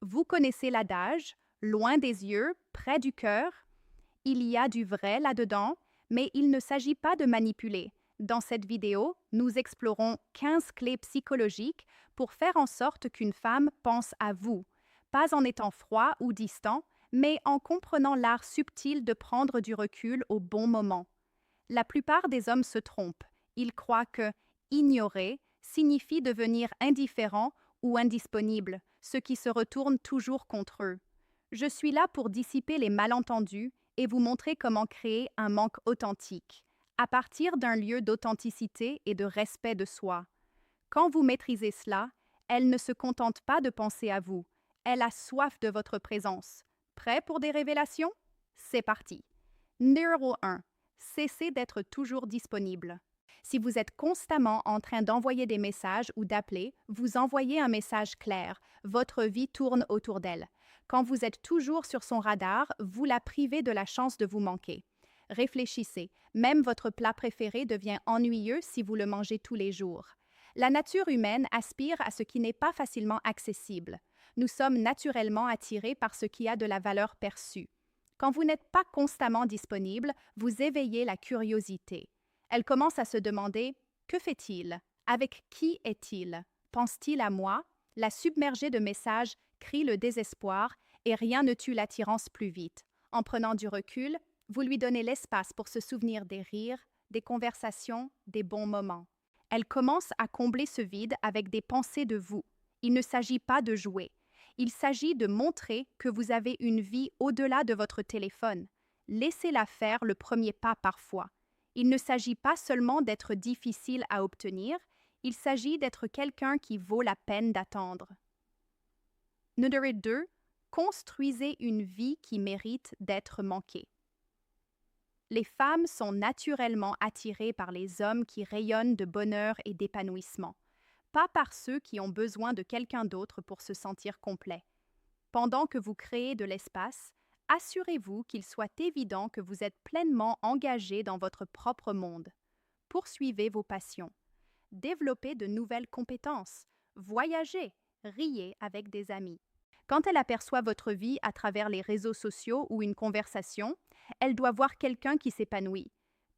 Vous connaissez l'adage, loin des yeux, près du cœur. Il y a du vrai là-dedans, mais il ne s'agit pas de manipuler. Dans cette vidéo, nous explorons 15 clés psychologiques pour faire en sorte qu'une femme pense à vous, pas en étant froid ou distant, mais en comprenant l'art subtil de prendre du recul au bon moment. La plupart des hommes se trompent. Ils croient que ignorer signifie devenir indifférent ou indisponible, ce qui se retourne toujours contre eux. Je suis là pour dissiper les malentendus et vous montrer comment créer un manque authentique, à partir d'un lieu d'authenticité et de respect de soi. Quand vous maîtrisez cela, elle ne se contente pas de penser à vous, elle a soif de votre présence. Prêt pour des révélations? C'est parti. Numéro 1. Cessez d'être toujours disponible. Si vous êtes constamment en train d'envoyer des messages ou d'appeler, vous envoyez un message clair. Votre vie tourne autour d'elle. Quand vous êtes toujours sur son radar, vous la privez de la chance de vous manquer. Réfléchissez, même votre plat préféré devient ennuyeux si vous le mangez tous les jours. La nature humaine aspire à ce qui n'est pas facilement accessible. Nous sommes naturellement attirés par ce qui a de la valeur perçue. Quand vous n'êtes pas constamment disponible, vous éveillez la curiosité. Elle commence à se demander « Que fait-il? Avec qui est-il? Pense-t-il à moi ?» La submergée de messages crie le désespoir et rien ne tue l'attirance plus vite. En prenant du recul, vous lui donnez l'espace pour se souvenir des rires, des conversations, des bons moments. Elle commence à combler ce vide avec des pensées de vous. Il ne s'agit pas de jouer. Il s'agit de montrer que vous avez une vie au-delà de votre téléphone. Laissez-la faire le premier pas parfois. Il ne s'agit pas seulement d'être difficile à obtenir, il s'agit d'être quelqu'un qui vaut la peine d'attendre. Numéro 2. Construisez une vie qui mérite d'être manquée. Les femmes sont naturellement attirées par les hommes qui rayonnent de bonheur et d'épanouissement, pas par ceux qui ont besoin de quelqu'un d'autre pour se sentir complet. Pendant que vous créez de l'espace, assurez-vous qu'il soit évident que vous êtes pleinement engagé dans votre propre monde. Poursuivez vos passions. Développez de nouvelles compétences. Voyagez, riez avec des amis. Quand elle aperçoit votre vie à travers les réseaux sociaux ou une conversation, elle doit voir quelqu'un qui s'épanouit,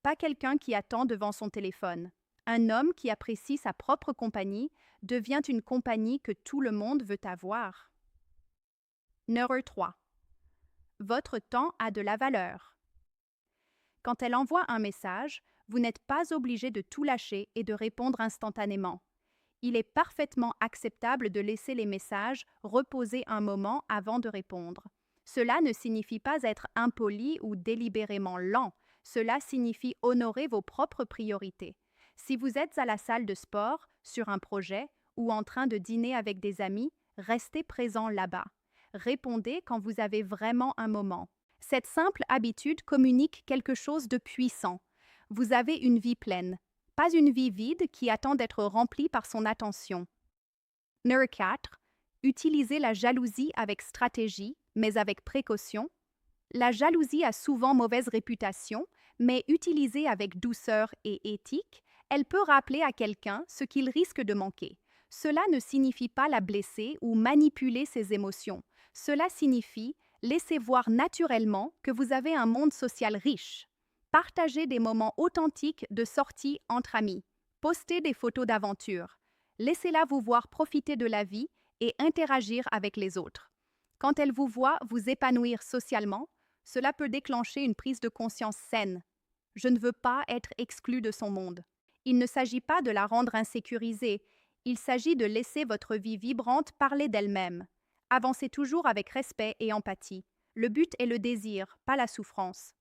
pas quelqu'un qui attend devant son téléphone. Un homme qui apprécie sa propre compagnie devient une compagnie que tout le monde veut avoir. Numéro 3. Votre temps a de la valeur. Quand elle envoie un message, vous n'êtes pas obligé de tout lâcher et de répondre instantanément. Il est parfaitement acceptable de laisser les messages reposer un moment avant de répondre. Cela ne signifie pas être impoli ou délibérément lent, cela signifie honorer vos propres priorités. Si vous êtes à la salle de sport, sur un projet ou en train de dîner avec des amis, restez présent là-bas. Répondez quand vous avez vraiment un moment. Cette simple habitude communique quelque chose de puissant. Vous avez une vie pleine, pas une vie vide qui attend d'être remplie par son attention. Numéro 4. Utilisez la jalousie avec stratégie, mais avec précaution. La jalousie a souvent mauvaise réputation, mais utilisée avec douceur et éthique, elle peut rappeler à quelqu'un ce qu'il risque de manquer. Cela ne signifie pas la blesser ou manipuler ses émotions. Cela signifie laisser voir naturellement que vous avez un monde social riche. Partagez des moments authentiques de sortie entre amis. Postez des photos d'aventure. Laissez-la vous voir profiter de la vie et interagir avec les autres. Quand elle vous voit vous épanouir socialement, cela peut déclencher une prise de conscience saine. Je ne veux pas être exclu de son monde. Il ne s'agit pas de la rendre insécurisée, il s'agit de laisser votre vie vibrante parler d'elle-même. Avancez toujours avec respect et empathie. Le but est le désir, pas la souffrance.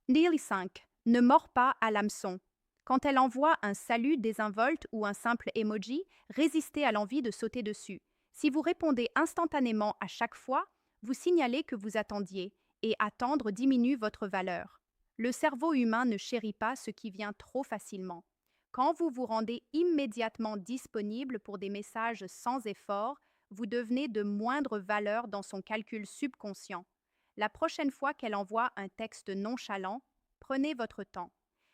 Numéro 5. Ne mords pas à l'hameçon. Quand elle envoie un salut désinvolte ou un simple emoji, résistez à l'envie de sauter dessus. Si vous répondez instantanément à chaque fois, vous signalez que vous attendiez, et attendre diminue votre valeur. Le cerveau humain ne chérit pas ce qui vient trop facilement. Quand vous vous rendez immédiatement disponible pour des messages sans effort, vous devenez de moindre valeur dans son calcul subconscient. La prochaine fois qu'elle envoie un texte nonchalant, prenez votre temps.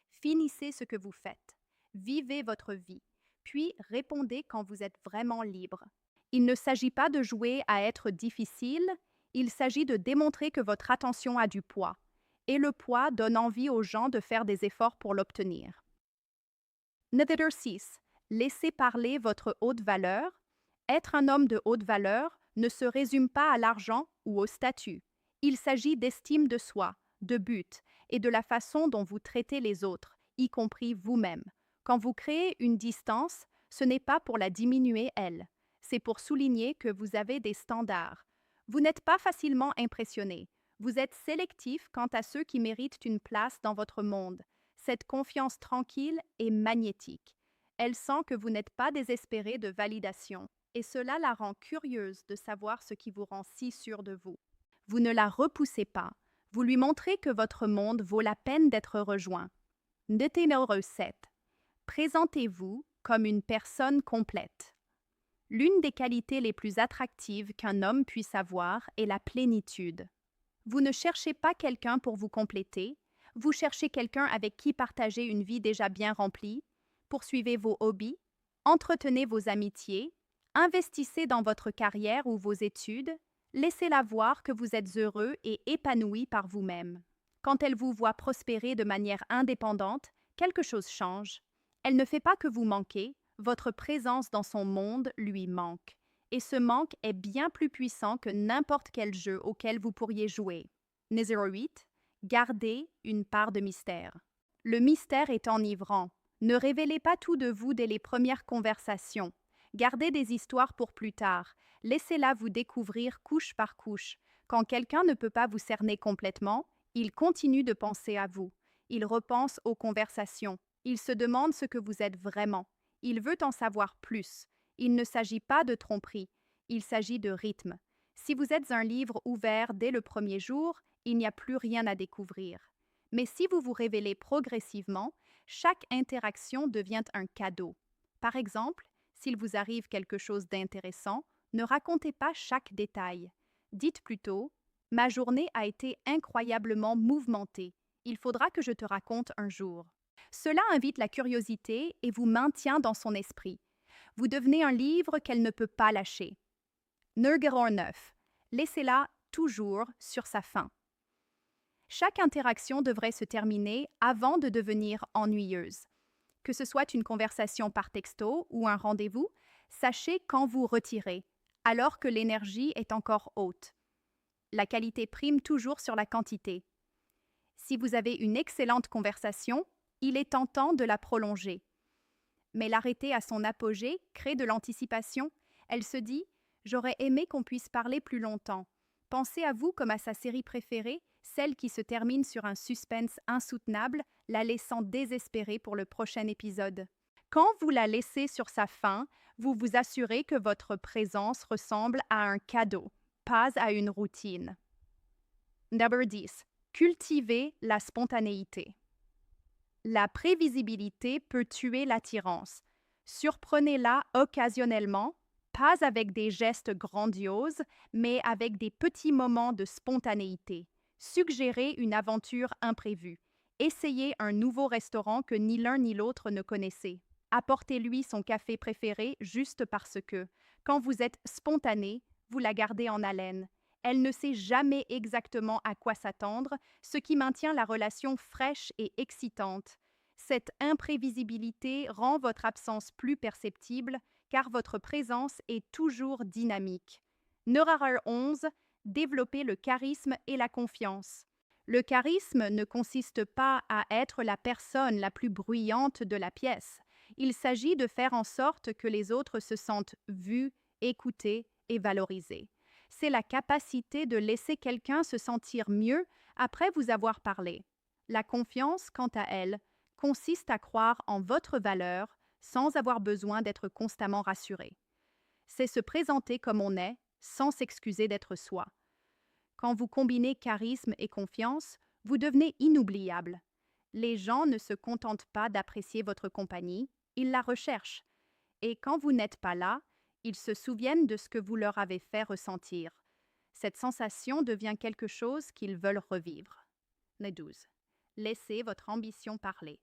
Finissez ce que vous faites. Vivez votre vie. Puis répondez quand vous êtes vraiment libre. Il ne s'agit pas de jouer à être difficile, il s'agit de démontrer que votre attention a du poids. Et le poids donne envie aux gens de faire des efforts pour l'obtenir. Numéro 6. Laissez parler votre haute valeur. Être un homme de haute valeur ne se résume pas à l'argent ou au statut. Il s'agit d'estime de soi, de but et de la façon dont vous traitez les autres, y compris vous-même. Quand vous créez une distance, ce n'est pas pour la diminuer, elle. C'est pour souligner que vous avez des standards. Vous n'êtes pas facilement impressionné. Vous êtes sélectif quant à ceux qui méritent une place dans votre monde. Cette confiance tranquille est magnétique. Elle sent que vous n'êtes pas désespéré de validation, et cela la rend curieuse de savoir ce qui vous rend si sûr de vous. Vous ne la repoussez pas. Vous lui montrez que votre monde vaut la peine d'être rejoint. Numéro 7. Présentez-vous comme une personne complète. L'une des qualités les plus attractives qu'un homme puisse avoir est la plénitude. Vous ne cherchez pas quelqu'un pour vous compléter, vous cherchez quelqu'un avec qui partager une vie déjà bien remplie, poursuivez vos hobbies, entretenez vos amitiés, investissez dans votre carrière ou vos études, laissez-la voir que vous êtes heureux et épanoui par vous-même. Quand elle vous voit prospérer de manière indépendante, quelque chose change. Elle ne fait pas que vous manquez, votre présence dans son monde lui manque. Et ce manque est bien plus puissant que n'importe quel jeu auquel vous pourriez jouer. Numéro 8. Gardez une part de mystère. Le mystère est enivrant. Ne révélez pas tout de vous dès les premières conversations. Gardez des histoires pour plus tard. Laissez-la vous découvrir couche par couche. Quand quelqu'un ne peut pas vous cerner complètement, il continue de penser à vous. Il repense aux conversations. Il se demande ce que vous êtes vraiment. Il veut en savoir plus. Il ne s'agit pas de tromperie, il s'agit de rythme. Si vous êtes un livre ouvert dès le premier jour, il n'y a plus rien à découvrir. Mais si vous vous révélez progressivement, chaque interaction devient un cadeau. Par exemple, s'il vous arrive quelque chose d'intéressant, ne racontez pas chaque détail. Dites plutôt « Ma journée a été incroyablement mouvementée. Il faudra que je te raconte un jour. » Cela invite la curiosité et vous maintient dans son esprit. Vous devenez un livre qu'elle ne peut pas lâcher. Numéro 9. Laissez-la toujours sur sa faim. Chaque interaction devrait se terminer avant de devenir ennuyeuse. Que ce soit une conversation par texto ou un rendez-vous, sachez quand vous retirez, alors que l'énergie est encore haute. La qualité prime toujours sur la quantité. Si vous avez une excellente conversation, il est tentant de la prolonger. Mais l'arrêter à son apogée crée de l'anticipation. Elle se dit « J'aurais aimé qu'on puisse parler plus longtemps ». Pensez à vous comme à sa série préférée, celle qui se termine sur un suspense insoutenable, la laissant désespérée pour le prochain épisode. Quand vous la laissez sur sa faim, vous vous assurez que votre présence ressemble à un cadeau, pas à une routine. Numéro 10. Cultivez la spontanéité. La prévisibilité peut tuer l'attirance. Surprenez-la occasionnellement, pas avec des gestes grandioses, mais avec des petits moments de spontanéité. Suggérez une aventure imprévue. Essayez un nouveau restaurant que ni l'un ni l'autre ne connaissez. Apportez-lui son café préféré juste parce que, quand vous êtes spontané, vous la gardez en haleine. Elle ne sait jamais exactement à quoi s'attendre, ce qui maintient la relation fraîche et excitante. Cette imprévisibilité rend votre absence plus perceptible, car votre présence est toujours dynamique. Numéro 11. Développer le charisme et la confiance. Le charisme ne consiste pas à être la personne la plus bruyante de la pièce. Il s'agit de faire en sorte que les autres se sentent vus, écoutés et valorisés. C'est la capacité de laisser quelqu'un se sentir mieux après vous avoir parlé. La confiance, quant à elle, consiste à croire en votre valeur sans avoir besoin d'être constamment rassuré. C'est se présenter comme on est, sans s'excuser d'être soi. Quand vous combinez charisme et confiance, vous devenez inoubliable. Les gens ne se contentent pas d'apprécier votre compagnie, ils la recherchent. Et quand vous n'êtes pas là, ils se souviennent de ce que vous leur avez fait ressentir. Cette sensation devient quelque chose qu'ils veulent revivre. Les 12. Laissez votre ambition parler.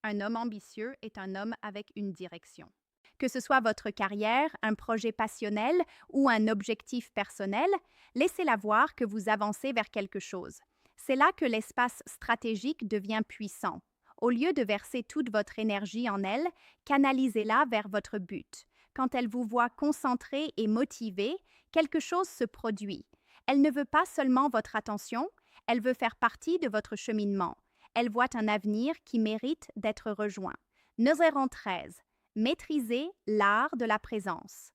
Un homme ambitieux est un homme avec une direction. Que ce soit votre carrière, un projet passionnel ou un objectif personnel, laissez-la voir que vous avancez vers quelque chose. C'est là que l'espace stratégique devient puissant. Au lieu de verser toute votre énergie en elle, canalisez-la vers votre but. Quand elle vous voit concentré et motivé, quelque chose se produit. Elle ne veut pas seulement votre attention, elle veut faire partie de votre cheminement. Elle voit un avenir qui mérite d'être rejoint. Numéro 13. Maîtrisez l'art de la présence.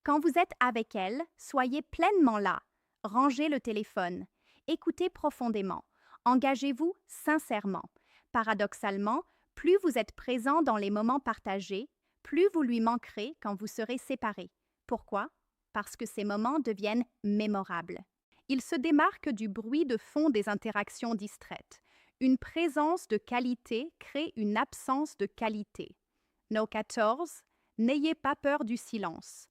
Quand vous êtes avec elle, soyez pleinement là. Rangez le téléphone. Écoutez profondément. Engagez-vous sincèrement. Paradoxalement, plus vous êtes présent dans les moments partagés, plus vous lui manquerez quand vous serez séparés. Pourquoi? Parce que ces moments deviennent mémorables. Ils se démarquent du bruit de fond des interactions distraites. Une présence de qualité crée une absence de qualité. No 14. N'ayez pas peur du silence.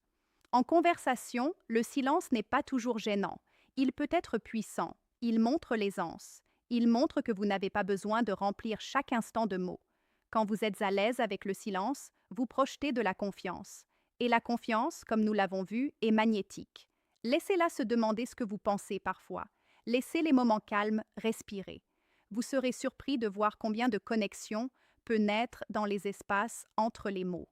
En conversation, le silence n'est pas toujours gênant. Il peut être puissant. Il montre l'aisance. Il montre que vous n'avez pas besoin de remplir chaque instant de mots. Quand vous êtes à l'aise avec le silence, vous projetez de la confiance. Et la confiance, comme nous l'avons vu, est magnétique. Laissez-la se demander ce que vous pensez parfois. Laissez les moments calmes respirer. Vous serez surpris de voir combien de connexion peut naître dans les espaces entre les mots.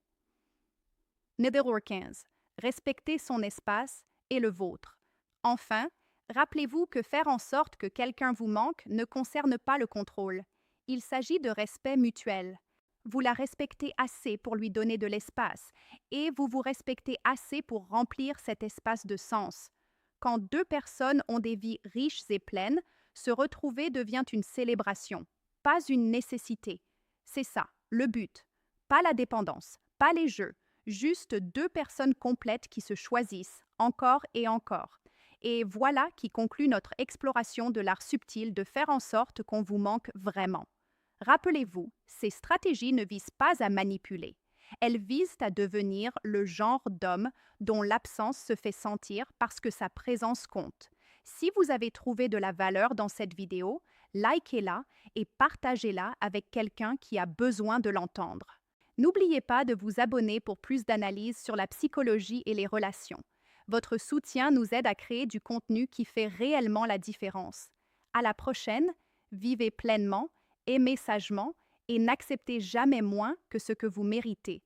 Numéro 15. Respectez son espace et le vôtre. Enfin, rappelez-vous que faire en sorte que quelqu'un vous manque ne concerne pas le contrôle. Il s'agit de respect mutuel. Vous la respectez assez pour lui donner de l'espace et vous vous respectez assez pour remplir cet espace de sens. Quand deux personnes ont des vies riches et pleines, se retrouver devient une célébration, pas une nécessité. C'est ça, le but. Pas la dépendance, pas les jeux, juste deux personnes complètes qui se choisissent encore et encore. Et voilà qui conclut notre exploration de l'art subtil de faire en sorte qu'on vous manque vraiment. Rappelez-vous, ces stratégies ne visent pas à manipuler. Elles visent à devenir le genre d'homme dont l'absence se fait sentir parce que sa présence compte. Si vous avez trouvé de la valeur dans cette vidéo, likez-la et partagez-la avec quelqu'un qui a besoin de l'entendre. N'oubliez pas de vous abonner pour plus d'analyses sur la psychologie et les relations. Votre soutien nous aide à créer du contenu qui fait réellement la différence. À la prochaine, vivez pleinement, aimez sagement et n'acceptez jamais moins que ce que vous méritez.